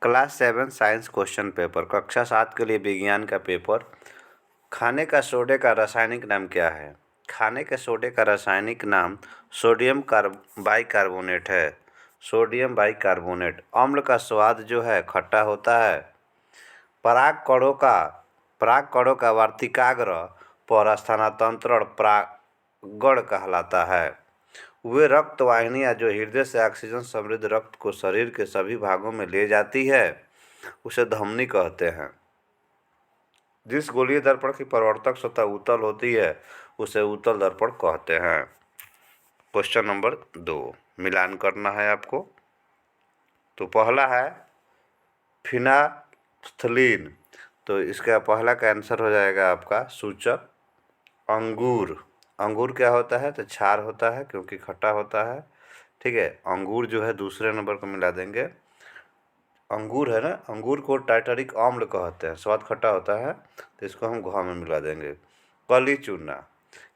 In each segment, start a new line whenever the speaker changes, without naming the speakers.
Class 7 science question paper कक्षा 7 के लिए विज्ञान का पेपर। खाने का सोडे का रासायनिक नाम क्या है? खाने के सोडे का रासायनिक नाम सोडियम बाइकार्बोनेट है। Sodium bicarbonate. अम्ल का स्वाद जो है खट्टा होता है। पराग कणों का वार्तिकाग्र पर स्थानांतरण परागण कहलाता है। वे रक्त वाहिनियाँ जो हृदय से ऑक्सीजन समृद्ध रक्त को शरीर के सभी भागों में ले जाती है उसे धमनी कहते हैं। जिस गोलीय दर्पण की परावर्तक सतह उत्तल होती है उसे उत्तल दर्पण कहते हैं। क्वेश्चन नंबर 2 मिलान करना है आपको। तो पहला है फिनाप्थलीन, तो इसका पहला का आंसर हो जाएगा आपका सूचक अंगूर। अंगूर क्या होता है? तो क्षार होता है क्योंकि खट्टा होता है। ठीक है, अंगूर जो है दूसरे नंबर को मिला देंगे। अंगूर है ना, अंगूर को टाइटरिक अम्ल कहते हैं, स्वाद खट्टा होता है तो इसको हम घ में मिला देंगे। कली चूना,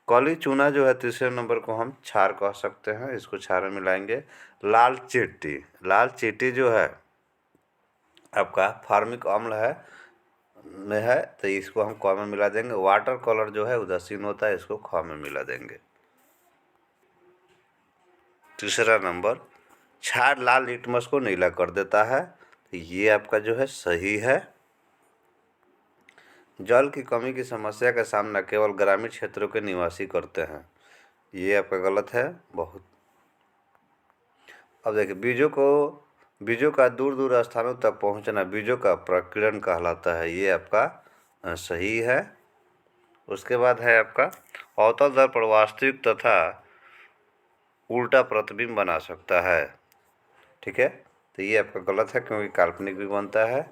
कली चूना जो है तीसरे नंबर को हम क्षार कह सकते हैं, इसको क्षार में मिलाएंगे। लाल चींटी, लाल चींटी जो है आपका फार्मिक अम्ल है तो इसको हम क में मिला देंगे। वाटर कलर जो है उदासीन होता है, इसको ख में मिला देंगे। तीसरा नंबर क्षार लाल लिटमस को नीला कर देता है, तो ये आपका जो है सही है। जल की कमी की समस्या का सामना केवल ग्रामीण क्षेत्रों के निवासी करते हैं, ये आपका गलत है बहुत। अब देखिए बीजों का दूर दूर स्थानों तक पहुंचना बीजों का प्रकीर्णन कहलाता है, ये आपका सही है। उसके बाद है आपका अवतल दर्पण वास्तविक तथा उल्टा प्रतिबिंब बना सकता है। ठीक है, तो ये आपका गलत है क्योंकि काल्पनिक भी बनता है।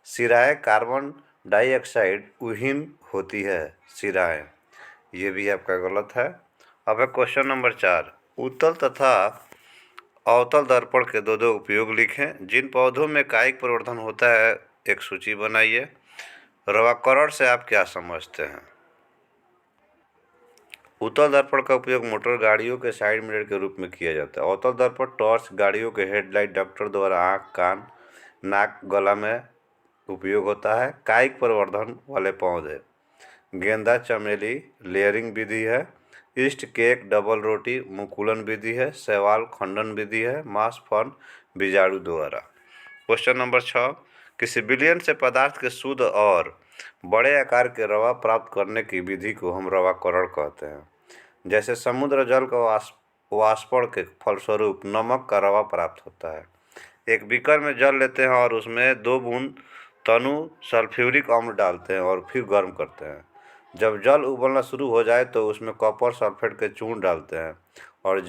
सिराएं कार्बन डाइऑक्साइड विहीन होती है, सिराएं, ये भी आपका गलत है। अब है क्वेश्चन नंबर 4, उत्तल तथा अवतल दर्पण के दो उपयोग लिखें। जिन पौधों में कायिक प्रवर्धन होता है एक सूची बनाइए। रवाकरण से आप क्या समझते हैं? उत्तल दर्पण का उपयोग मोटर गाड़ियों के साइड मिरर के रूप में किया जाता है। अवतल दर्पण टॉर्च, गाड़ियों के हेडलाइट, डॉक्टर द्वारा आँख, कान, नाक, गला में उपयोग होता है। कायिक प्रवर्धन वाले पौधे गेंदा, चमेली, लेयरिंग विधि है। ईस्ट केक, डबल रोटी, मुकुलन विधि है। शैवाल खंडन विधि है। मांस फर्न बीजाणु द्वारा। क्वेश्चन नंबर 6, किसी विलयन से पदार्थ के शुद्ध और बड़े आकार के रवा प्राप्त करने की विधि को हम रवाकरण कहते हैं। जैसे समुद्र जल का वाष्पण के फलस्वरूप नमक का रवा प्राप्त होता है। एक बीकर में जल लेते हैं और उसमें 2 बूंद तनु सल्फ्यूरिक अम्ल डालते हैं और फिर गर्म करते हैं। जब जल उबलना शुरू हो जाए तो उसमें कॉपर सल्फेट के चूर्ण डालते हैं और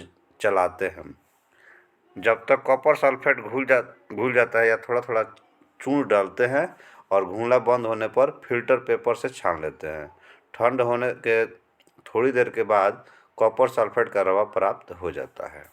चलाते हैं। जब तक कॉपर सल्फेट घुल जाता है या थोड़ा थोड़ा चूर्ण डालते हैं और घूलना बंद होने पर फिल्टर पेपर से छान लेते हैं। ठंड होने के थोड़ी देर के बाद कॉपर सल्फेट का रवा प्राप्त हो जाता है।